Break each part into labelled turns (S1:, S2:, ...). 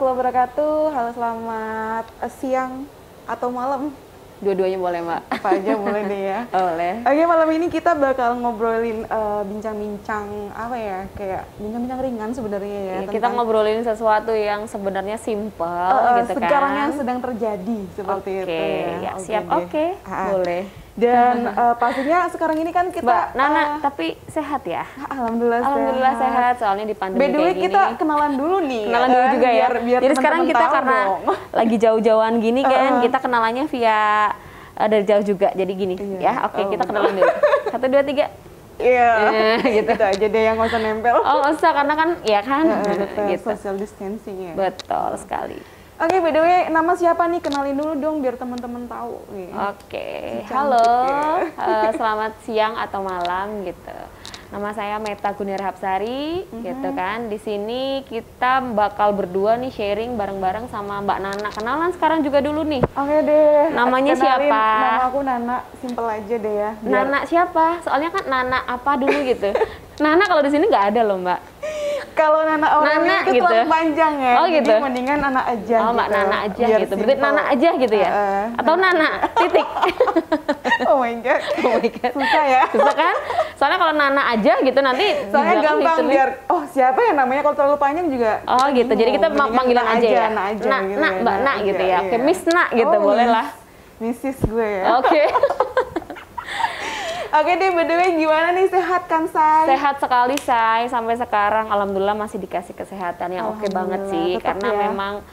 S1: warahmatullahi wabarakatuh. Halo, selamat siang atau malam.
S2: Dua-duanya boleh, Mbak.
S1: Apa aja boleh deh ya.
S2: Boleh.
S1: Oke, malam ini kita bakal ngobrolin bincang-bincang apa ya, kayak bincang-bincang ringan sebenarnya ya.
S2: Iya, kita ngobrolin sesuatu yang sebenarnya simpel gitu kan.
S1: Sekarang yang sedang terjadi seperti itu
S2: ya. Siap, oke. Boleh.
S1: Dan pastinya sekarang ini kan kita
S2: Mbak Nana, tapi sehat ya?
S1: Alhamdulillah
S2: sehat. Soalnya di pandemi
S1: kayak gini.
S2: kita
S1: kenalan dulu nih.
S2: Kenalan dulu juga ya.
S1: Biar
S2: jadi sekarang kita karena lagi jauh-jauhan gini kan, kita kenalannya via dari jauh juga. Jadi gini ya. Oke, kita kenalan dulu. 1, 2, 3.
S1: Iya,
S2: gitu
S1: aja deh yang nggak usah nempel.
S2: Oh, nggak usah, karena kan ya kan
S1: gitu. Social distancing ya.
S2: Betul sekali.
S1: Oke, by the way, nama siapa nih? Kenalin dulu dong biar teman-teman tahu.
S2: Oke, halo, selamat siang atau malam gitu. Nama saya Meta Gunira Hapsari, gitu kan. Di sini kita bakal berdua nih sharing bareng-bareng sama Mbak Nana. Kenalan sekarang juga dulu nih.
S1: Oke deh.
S2: Namanya
S1: kenalin,
S2: siapa?
S1: Nama aku Nana, simple aja deh ya.
S2: Nana siapa? Soalnya kan Nana apa dulu gitu. Nana kalau di sini nggak ada loh, Mbak.
S1: Kalau Nana orang
S2: Nana
S1: itu
S2: gitu.
S1: terlalu panjang ya.
S2: Oh gitu.
S1: Jadi mendingan Nana aja.
S2: Oh, Mbak
S1: gitu.
S2: Nana aja
S1: biar
S2: gitu. Berarti
S1: simple.
S2: Nana aja gitu ya? Atau Nana titik.
S1: Oh my god.
S2: Oh my god.
S1: Susah ya.
S2: Susah kan? Soalnya kalau Nana aja gitu nanti
S1: soalnya gampang biar siapa ya namanya, kalau terlalu panjang juga.
S2: Oh gitu. Jadi kita panggilan aja ya.
S1: Nak aja
S2: Nak,
S1: gitu
S2: Nak,
S1: ya.
S2: Mbak Nak gitu ya. Oke, Miss Nak gitu, boleh lah.
S1: Missis gue ya.
S2: Oke.
S1: Oke deh, by the way, gimana nih, sehat kan, Say?
S2: Sehat sekali, Say. Sampai sekarang alhamdulillah masih dikasih kesehatan yang oke banget sih, karena memang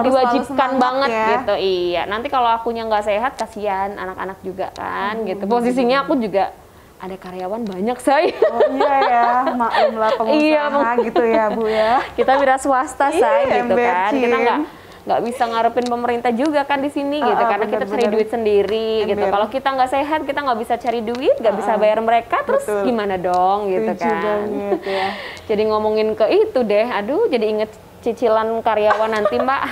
S2: diwajibkan banget gitu. Iya, nanti kalau akunya nggak sehat kasihan anak-anak juga kan gitu. Posisinya aku juga ada karyawan banyak, Say.
S1: Oh iya ya, maklumlah pengusaha gitu ya, Bu ya.
S2: Kita wira swasta, Say, gitu kan. Kita nggak bisa ngarepin pemerintah juga kan di sini gitu, karena kita cari duit sendiri gitu. Kalau kita nggak sehat, kita nggak bisa cari duit, nggak bisa bayar mereka, terus gimana dong gitu kan.
S1: Ya.
S2: Jadi ngomongin ke itu deh, aduh jadi inget cicilan karyawan nanti, Mbak.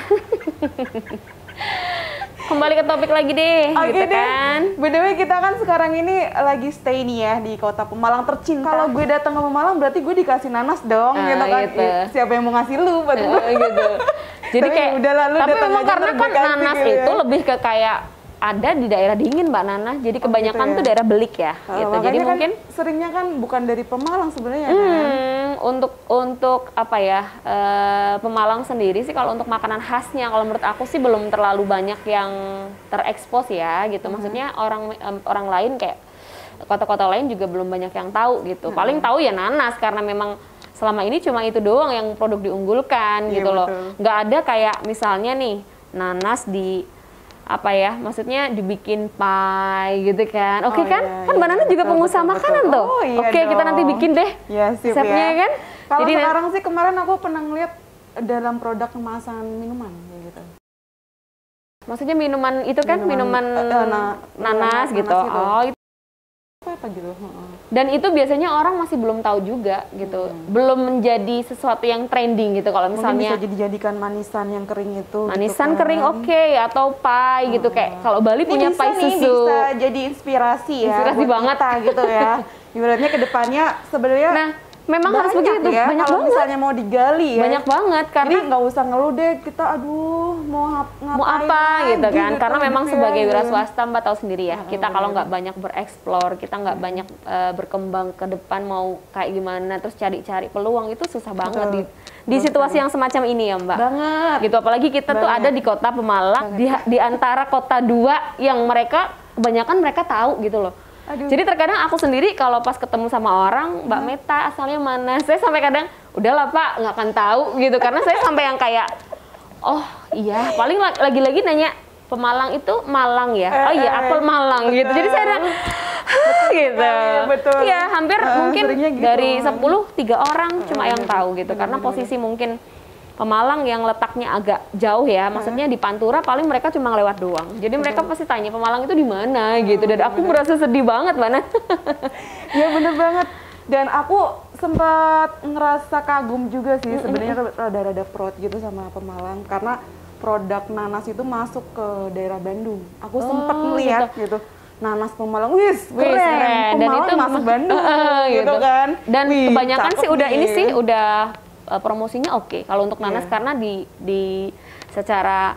S2: Kembali ke topik lagi deh, gitu kan.
S1: By the way, kita kan sekarang ini lagi stay nih ya di kota Pemalang tercinta. Kalau gue datang ke Pemalang berarti gue dikasih nanas dong, gitu kan. Gitu. Siapa yang mau ngasih lu buat gue?
S2: Gitu. Jadi kayak,
S1: udah lalu
S2: tapi memang karena kan nanas
S1: gitu
S2: itu lebih ke kayak ada di daerah dingin, Mbak Nana. Jadi kebanyakan tuh daerah Belik ya, gitu. Jadi
S1: kan
S2: mungkin
S1: seringnya kan bukan dari Pemalang sebenarnya.
S2: Untuk apa ya, Pemalang sendiri sih kalau untuk makanan khasnya, kalau menurut aku sih belum terlalu banyak yang terekspos ya, gitu. Maksudnya orang lain kayak kota-kota lain juga belum banyak yang tahu gitu. Paling tahu ya nanas, karena memang selama ini cuma itu doang yang produk diunggulkan gitu loh. Nggak ada kayak misalnya nih nanas di apa ya, maksudnya dibikin pie gitu kan. Oke kan? Kan Mbak Nana juga pengusaha makanan tuh. Oke, kita nanti bikin deh resepnya kan.
S1: Kalau sekarang sih, kemarin aku pernah ngeliat dalam produk kemasan minuman gitu.
S2: Maksudnya minuman itu kan minuman nanas gitu. Oh, itu
S1: apa gitu.
S2: Dan itu biasanya orang masih belum tahu juga gitu. Belum menjadi sesuatu yang trending gitu. Kalau misalnya
S1: bisa dijadikan manisan yang kering itu.
S2: Manisan
S1: gitu
S2: kering atau pie gitu, kayak kalau Bali punya pie susu.
S1: Bisa jadi inspirasi ya.
S2: Inspirasi banget
S1: kita, gitu ya. Ibaratnya ke depannya sebenarnya
S2: memang harus begitu
S1: ya,
S2: banyak
S1: kalau
S2: banget.
S1: Misalnya mau digali ya.
S2: Banyak banget, karena
S1: jadi nggak usah ngeluh deh kita, aduh mau
S2: apa gitu kan. Karena memang sebagai wira swasta, Mbak tahu sendiri ya, kita kalau nggak banyak bereksplor, kita nggak banyak berkembang ke depan mau kayak gimana, terus cari-cari peluang, itu susah banget di situasi yang semacam ini ya, Mbak.
S1: Banget.
S2: Gitu, apalagi kita tuh ada di kota Pemalang, di antara kota dua yang mereka kebanyakan mereka tahu gitu loh. Jadi terkadang aku sendiri kalau pas ketemu sama orang, Mbak Meta asalnya mana, saya sampai kadang udahlah Pak, nggak akan tahu gitu, karena saya sampai yang kayak oh iya, paling lagi-lagi nanya Pemalang itu Malang ya, oh iya apel Malang gitu. Jadi saya ada gitu. Ya hampir mungkin gitu. Dari 10 3 orang cuma yang tahu gitu, karena posisi mungkin Pemalang yang letaknya agak jauh ya, maksudnya di Pantura paling mereka cuma lewat doang. Jadi mereka pasti tanya Pemalang itu di mana gitu, dan aku merasa sedih banget, mana.
S1: Ya bener banget. Dan aku sempat ngerasa kagum juga sih sebenarnya, rada-rada proud gitu sama Pemalang, karena produk nanas itu masuk ke daerah Bandung. Aku sempat melihat gitu. Nanas Pemalang, keren.
S2: Dan itu
S1: masuk Bandung gitu kan.
S2: Dan kebanyakan sih udah ini sih udah promosinya oke. Kalau untuk nanas karena di secara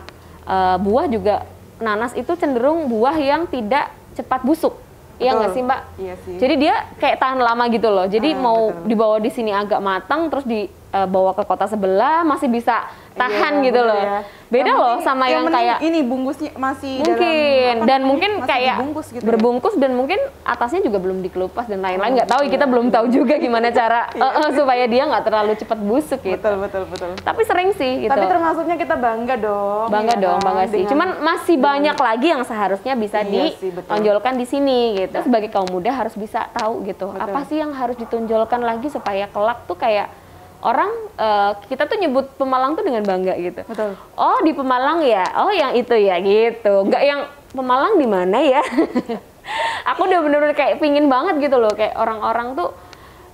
S2: buah juga nanas itu cenderung buah yang tidak cepat busuk. Iya nggak sih Mbak?
S1: Iya sih.
S2: Jadi dia kayak tahan lama gitu loh. Jadi mau dibawa di sini agak matang, terus dibawa ke kota sebelah masih bisa tahan gitu loh. Ya. Beda loh sama yang kayak
S1: ini bungkusnya masih
S2: mungkin
S1: dalam,
S2: dan mungkin kayak
S1: gitu
S2: berbungkus dan mungkin atasnya juga belum dikelupas dan lain-lain. Nggak tahu, kita belum tahu juga gimana cara supaya dia nggak terlalu cepat busuk gitu.
S1: Betul.
S2: Tapi sering sih gitu.
S1: Tapi termasuknya kita bangga dong.
S2: Bangga sih. Cuman masih banyak lagi yang seharusnya bisa ditonjolkan di sini gitu. Sebagai kaum muda harus bisa tahu gitu. Apa sih yang harus ditonjolkan lagi supaya kelak tuh kayak orang kita tuh nyebut Pemalang tuh dengan bangga gitu.
S1: Betul.
S2: Oh di Pemalang ya, oh yang itu ya gitu. Nggak yang Pemalang di mana ya? Aku udah bener-bener kayak pingin banget gitu loh, kayak orang-orang tuh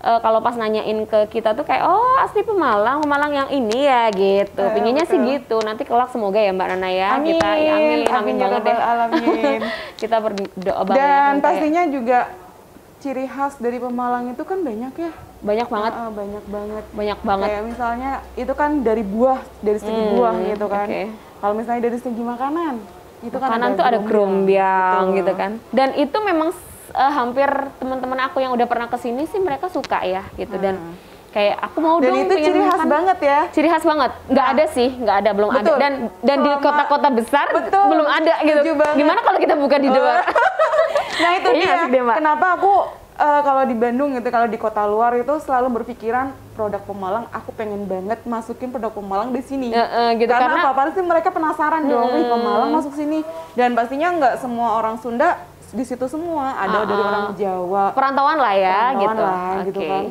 S2: kalau pas nanyain ke kita tuh kayak oh asli Pemalang yang ini ya gitu. Pinginnya sih gitu. Nanti kelak semoga ya Mbak Nana ya.
S1: Amin.
S2: Kita amin banget deh.
S1: Alamin.
S2: Kita berdoa banget.
S1: Dan pastinya juga ciri khas dari Pemalang itu kan banyak ya.
S2: Banyak banget.
S1: Banyak banget. Kayak misalnya itu kan dari segi buah gitu kan. Kalau misalnya dari segi makanan, itu kan
S2: tuh ada grombyang gitu kan. Dan itu memang hampir teman-teman aku yang udah pernah kesini sih mereka suka ya gitu. Dan kayak aku mau
S1: dan
S2: dong.
S1: Dan itu ciri khas banget ya.
S2: Ciri khas banget. Nggak ada sih, belum ada. Dan di kota-kota besar belum ada gitu. Gimana kalau kita buka di luar?
S1: Nah itu dia. Kenapa aku kalau di Bandung gitu, kalau di kota luar itu selalu berpikiran produk Pemalang, aku pengen banget masukin produk Pemalang di sini.
S2: Gitu,
S1: karena apa? Pasti mereka penasaran dong, Pemalang masuk sini. Dan pastinya nggak semua orang Sunda di situ semua, ada dari orang Jawa.
S2: Perantauan lah ya,
S1: gitu kan.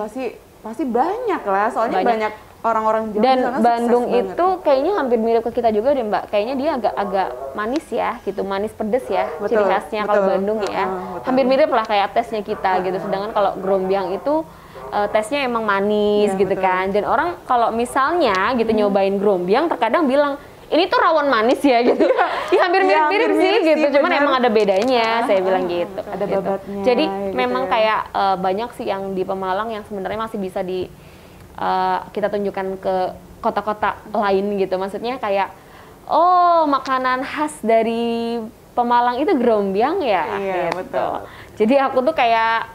S1: Pasti banyak lah, soalnya banyak orang-orang Jawa.
S2: Dan Bandung itu kayaknya hampir mirip ke kita juga deh Mbak. Kayaknya dia agak manis ya, gitu, manis pedes ya, ciri khasnya kalau Bandung ya. Hampir mirip lah kayak tesnya kita gitu. Sedangkan kalau grombyang itu tesnya emang manis gitu kan. Dan orang kalau misalnya gitu nyobain grombyang terkadang bilang ini tuh rawon manis ya gitu. Ya hampir mirip-mirip sih gitu. Cuman emang ada bedanya, saya bilang gitu.
S1: Ada babatnya.
S2: Jadi memang kayak banyak sih yang di Pemalang yang sebenarnya masih bisa kita tunjukkan ke kota-kota lain gitu. Maksudnya kayak oh makanan khas dari Pemalang itu grombyang ya.
S1: Iya,
S2: gitu.
S1: betul.
S2: Jadi aku tuh kayak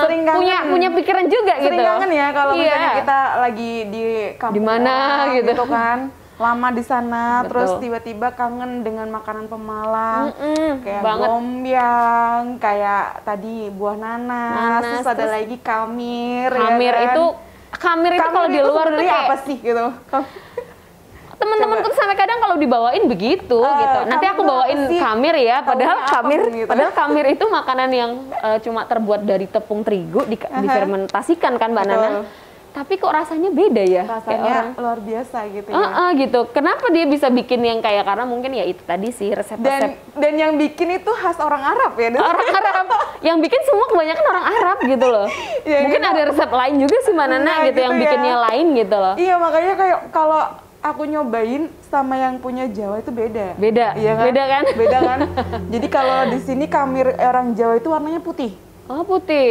S1: sering
S2: punya pikiran juga gitu.
S1: Sering kangen ya kalau misalnya kita lagi di kampung
S2: di mana gitu
S1: kan. Lama di sana, terus tiba-tiba kangen dengan makanan Pemalang, kayak grombyang, kayak tadi buah nanas, terus ada lagi kamir.
S2: Kamir ya kan? Kamir itu kalau di luar tuh kayak
S1: apa sih gitu?
S2: Teman-teman tuh sampai kadang kalau dibawain begitu gitu. Nanti aku bawain kamir ya, padahal kamir itu makanan yang cuma terbuat dari tepung terigu difermentasikan kan Mbak Nana. Tapi kok rasanya beda ya?
S1: Rasanya luar biasa gitu ya.
S2: Gitu. Kenapa dia bisa bikin yang kayak, karena mungkin ya itu tadi sih resep-resep.
S1: Dan yang bikin itu khas orang Arab ya?
S2: Orang Arab. Yang bikin semua kebanyakan orang Arab gitu loh. Mungkin ada resep lain juga sih Mbak Nana gitu yang bikinnya lain gitu loh.
S1: Iya makanya kayak kalau aku nyobain sama yang punya Jawa itu beda.
S2: Iya kan?
S1: Beda kan? Jadi kalau di sini kamir orang Jawa itu warnanya putih.
S2: Oh putih.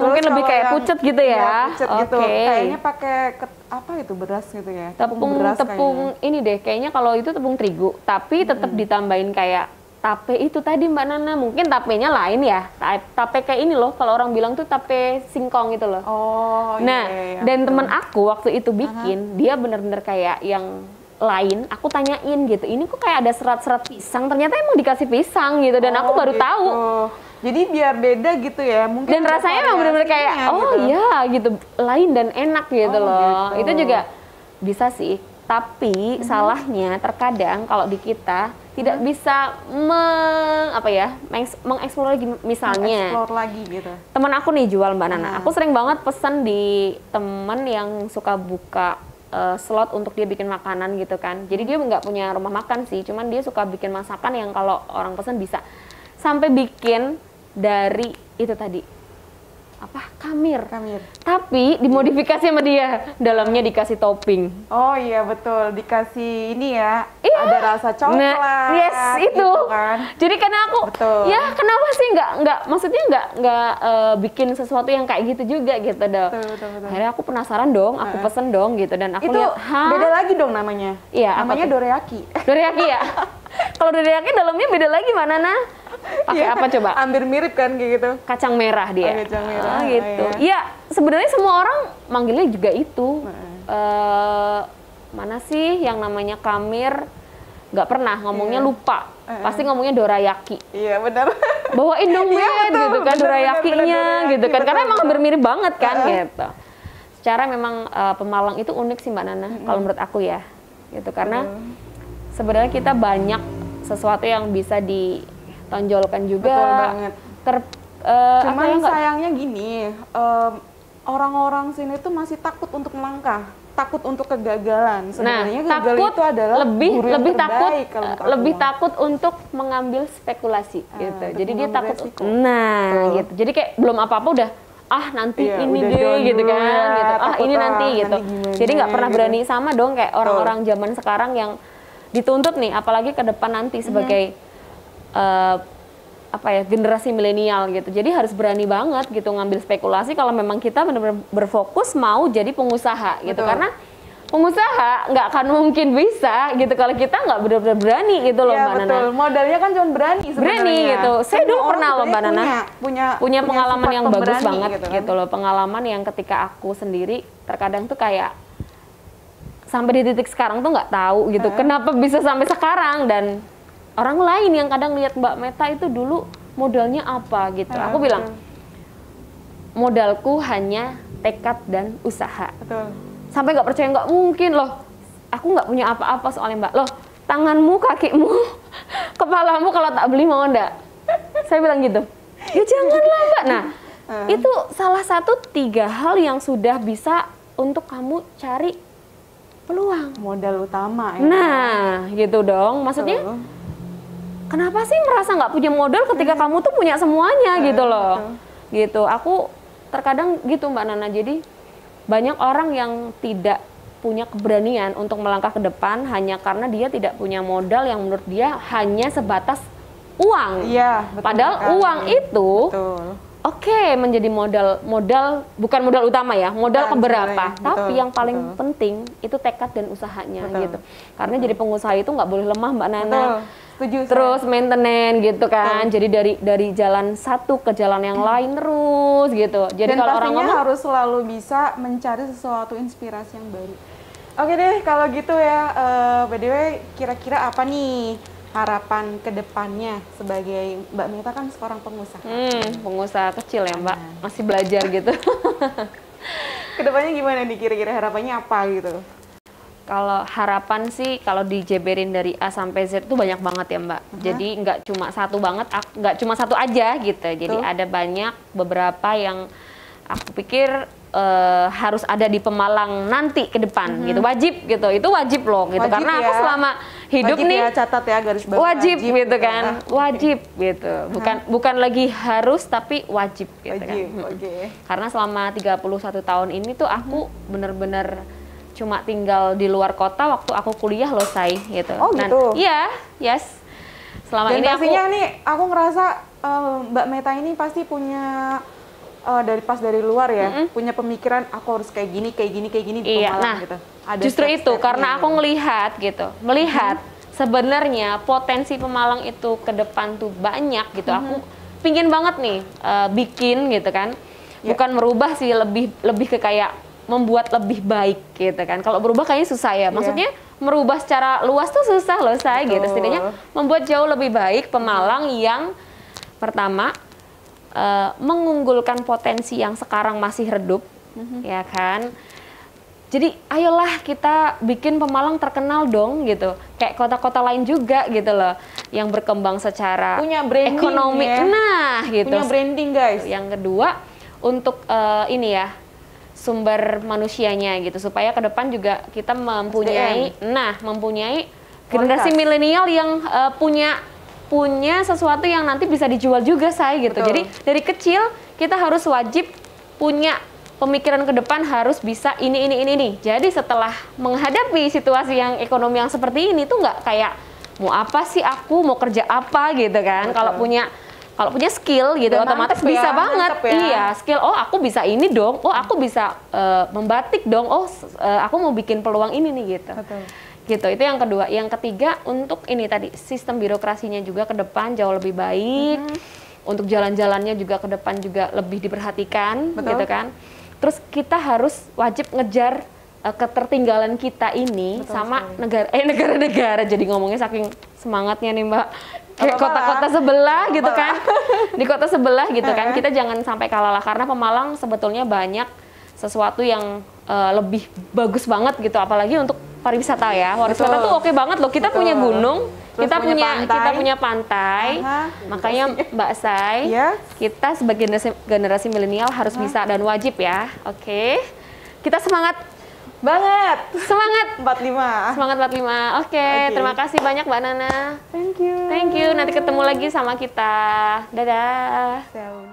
S2: Mungkin lebih kayak pucet gitu ya.
S1: Pucet gitu. Kayaknya pakai apa itu beras gitu ya.
S2: Tepung ini deh. Kayaknya kalau itu tepung terigu, tapi tetap ditambahin kayak tape itu tadi Mbak Nana. Mungkin tapenya lain ya. Tape kayak ini loh. Kalau orang bilang tuh tape singkong gitu loh.
S1: Oh.
S2: Nah, dan temen aku waktu itu bikin, dia bener-bener kayak yang lain. Aku tanyain gitu. Ini kok kayak ada serat-serat pisang. Ternyata emang dikasih pisang gitu. Dan aku baru tahu.
S1: Jadi biar beda gitu ya, mungkin.
S2: Dan rasanya emang bener-bener kayak, iya gitu, lain dan enak gitu loh. Gitu. Itu juga bisa sih. Tapi salahnya terkadang kalau di kita tidak bisa mengeksplor lagi misalnya.
S1: Mengeksplor lagi gitu.
S2: Temen aku nih jual Mbak Nana. Aku sering banget pesen di temen yang suka buka slot untuk dia bikin makanan gitu kan. Jadi dia nggak punya rumah makan sih, cuman dia suka bikin masakan yang kalau orang pesen bisa. Sampai bikin dari itu tadi apa kamir.
S1: Kamir.
S2: Tapi dimodifikasi sama dia, dalamnya dikasih topping.
S1: Oh iya betul, dikasih ini ya,
S2: Iya.
S1: ada rasa coklat.
S2: Nah, yes itu.
S1: gitu kan.
S2: Jadi karena aku,
S1: Betul.
S2: ya kenapa sih nggak, maksudnya nggak bikin sesuatu yang kayak gitu juga gitu dong.
S1: Betul.
S2: Akhirnya aku penasaran dong, aku pesen dong gitu dan aku
S1: Itu
S2: lihat,
S1: beda lagi dong namanya.
S2: Iya, apa
S1: namanya
S2: tuh?
S1: dorayaki.
S2: Dorayaki ya. Kalau dorayaki dalamnya beda lagi mana nah? Pakai
S1: Iya,
S2: apa coba?
S1: Hampir mirip kan kayak gitu.
S2: Kacang merah dia.
S1: Oh, kacang merah.
S2: Gitu.
S1: Oh, iya.
S2: Iya, sebenarnya semua orang manggilnya juga itu. Mana sih yang namanya kamir? Nggak pernah ngomongnya, lupa. Pasti ngomongnya dorayaki.
S1: Iya benar.
S2: Bawain dong
S1: Iya,
S2: men
S1: betul.
S2: gitu kan,
S1: Benar,
S2: dorayakinya
S1: dorayaki,
S2: gitu kan.
S1: betul,
S2: Karena emang
S1: betul.
S2: hampir mirip banget kan gitu. Secara memang Pemalang itu unik sih Mbak Nana, kalau menurut aku ya. Gitu karena sebenarnya kita banyak sesuatu yang bisa ditonjolkan juga.
S1: Betul banget. Cuman
S2: apa ya, nggak-
S1: sayangnya gini, orang-orang sini tuh masih takut untuk melangkah, takut untuk kegagalan. Sebenarnya gagal
S2: takut
S1: itu adalah guru yang terbaik kalau menurut aku.
S2: lebih takut untuk mengambil spekulasi gitu.
S1: untuk
S2: Jadi dia
S1: mengambil
S2: takut.
S1: resiko.
S2: Nah,
S1: Betul.
S2: gitu. Jadi kayak belum apa-apa udah nanti
S1: Iya,
S2: ini
S1: udah
S2: deh
S1: down
S2: gitu
S1: dulu
S2: kan
S1: ya,
S2: gitu.
S1: takut
S2: Ini nanti gitu.
S1: nanti gimana
S2: Jadi nggak pernah
S1: gitu.
S2: berani sama dong kayak orang-orang zaman sekarang yang dituntut nih apalagi ke depan nanti sebagai apa ya, generasi milenial gitu. Jadi harus berani banget gitu ngambil spekulasi kalau memang kita benar-benar berfokus mau jadi pengusaha gitu.
S1: Betul.
S2: Karena pengusaha nggak akan mungkin bisa gitu kalau kita nggak benar-benar berani gitu loh
S1: Iya
S2: Mbak Nana.
S1: betul, modalnya kan cuma berani sebenarnya.
S2: Berani gitu. Saya dulu
S1: Semua
S2: pernah
S1: orang
S2: loh Mbak Nana
S1: sebenarnya
S2: punya pengalaman
S1: sifat
S2: yang bagus
S1: pemberani
S2: banget
S1: kan.
S2: gitu loh. Pengalaman yang ketika aku sendiri terkadang tuh kayak sampai di titik sekarang tuh nggak tahu gitu kenapa bisa sampai sekarang, dan orang lain yang kadang lihat Mbak Meta itu dulu modalnya apa gitu. Aku bilang modalku hanya tekad dan usaha.
S1: Betul.
S2: Sampai nggak percaya, nggak mungkin loh. Aku nggak punya apa-apa soalnya Mbak. Loh, tanganmu, kakimu, kepalamu kalau tak beli mau enggak? Saya bilang gitu. Ya janganlah Mbak. Nah, itu salah satu 3 hal yang sudah bisa untuk kamu cari peluang.
S1: Modal utama ya.
S2: Nah, gitu dong. Maksudnya,
S1: Betul.
S2: kenapa sih merasa nggak punya modal ketika kamu tuh punya semuanya gitu loh. Gitu. Aku terkadang gitu Mbak Nana. Jadi banyak orang yang tidak punya keberanian untuk melangkah ke depan hanya karena dia tidak punya modal yang menurut dia hanya sebatas uang.
S1: Iya, betul
S2: Padahal
S1: sekali.
S2: uang itu
S1: Betul.
S2: oke, menjadi modal bukan modal utama ya, modal
S1: Bukan
S2: keberapa.
S1: sebenarnya.
S2: Tapi
S1: Betul,
S2: yang paling
S1: betul.
S2: penting itu tekad dan usahanya
S1: Betul.
S2: gitu. Karena jadi pengusaha itu nggak boleh lemah Mbak Nana.
S1: Betul. Setuju.
S2: Terus maintenance gitu kan. Jadi dari jalan satu ke jalan yang lain terus gitu. Jadi
S1: Dan
S2: kalau orang
S1: pastinya
S2: ngomong
S1: harus selalu bisa mencari sesuatu inspirasi yang baru. Oke deh, kalau gitu ya, by the way, kira-kira apa nih harapan ke depannya sebagai Mbak Meta kan seorang pengusaha.
S2: pengusaha kecil ya Mbak, masih belajar gitu.
S1: Kedepannya gimana nih kira-kira harapannya apa gitu?
S2: Kalau harapan sih kalau dijeberin dari A sampai Z itu banyak banget ya Mbak. Jadi nggak cuma satu banget, nggak cuma satu aja gitu. Jadi ada banyak beberapa yang aku pikir harus ada di Pemalang nanti ke depan gitu. Wajib gitu, itu wajib loh gitu.
S1: Wajib
S2: Karena
S1: ya.
S2: aku selama hidup
S1: Wajib
S2: nih
S1: ya, catat ya garis bawah.
S2: wajib gitu
S1: ya.
S2: kan, wajib gitu. Bukan lagi harus tapi wajib gitu
S1: Wajib,
S2: kan.
S1: oke.
S2: Karena selama 31 tahun ini tuh aku bener-bener cuma tinggal di luar kota waktu aku kuliah loh Say gitu.
S1: Oh, gitu?
S2: Iya, yes. Selama
S1: Dan
S2: ini
S1: pastinya nih, aku ngerasa Mbak Meta ini pasti punya dari luar ya, punya pemikiran aku harus kayak gini di
S2: Iya,
S1: Pemalang
S2: nah,
S1: gitu. Ada
S2: justru itu
S1: step-stepnya
S2: karena aku
S1: gitu.
S2: ngelihat gitu, melihat sebenarnya potensi Pemalang itu ke depan tuh banyak gitu. Aku pingin banget nih bikin gitu kan, bukan merubah sih, lebih ke kayak membuat lebih baik gitu kan. Kalau berubah kayaknya susah ya, maksudnya merubah secara luas tuh susah loh Say gitu. Setidaknya membuat jauh lebih baik Pemalang yang pertama mengunggulkan potensi yang sekarang masih redup, ya kan. Jadi ayolah kita bikin Pemalang terkenal dong gitu, kayak kota-kota lain juga gitu loh, yang berkembang secara
S1: Punya branding
S2: ekonomi.
S1: ya.
S2: Nah gitu.
S1: Punya branding guys.
S2: Yang kedua untuk ini ya, sumber manusianya gitu, supaya ke depan juga kita mempunyai generasi milenial yang punya sesuatu yang nanti bisa dijual juga Say gitu.
S1: Betul.
S2: Jadi dari kecil kita harus wajib punya pemikiran ke depan harus bisa ini. Jadi setelah menghadapi situasi yang ekonomi yang seperti ini tuh nggak kayak mau apa sih aku, mau kerja apa gitu kan. Kalau punya skill gitu,
S1: Dan
S2: otomatis
S1: mantep
S2: bisa
S1: ya,
S2: banget.
S1: mantep ya.
S2: Iya, skill. Oh, aku bisa ini dong. Oh, aku bisa membatik dong. Oh, aku mau bikin peluang ini nih gitu.
S1: Betul.
S2: Gitu. Itu yang kedua. Yang ketiga, untuk ini tadi sistem birokrasinya juga ke depan jauh lebih baik. Untuk jalan-jalannya juga ke depan juga lebih diperhatikan.
S1: Betul.
S2: Gitu kan. Terus kita harus wajib ngejar ketertinggalan kita ini.
S1: Betul
S2: sama
S1: sekali.
S2: negara-negara. Jadi ngomongnya saking semangatnya nih Mbak, kayak
S1: Apa-apa
S2: kota-kota
S1: lah.
S2: sebelah gitu
S1: Apa-apa
S2: kan, di kota sebelah gitu kan, kita jangan sampai kalah lah, karena Pemalang sebetulnya banyak sesuatu yang lebih bagus banget gitu, apalagi untuk pariwisata ya. Pariwisata
S1: Betul.
S2: tuh oke banget loh, kita
S1: Betul.
S2: punya gunung,
S1: Terus
S2: kita punya pantai,
S1: Aha.
S2: makanya Mbak Sai,
S1: Yes.
S2: kita sebagai generasi milenial harus bisa dan wajib ya, oke. Kita semangat.
S1: Banget.
S2: Semangat.
S1: 45.
S2: Semangat 45. Oke, terima kasih banyak Mbak Nana.
S1: Thank you.
S2: Thank you. Nanti ketemu lagi sama kita. Dadah.
S1: So.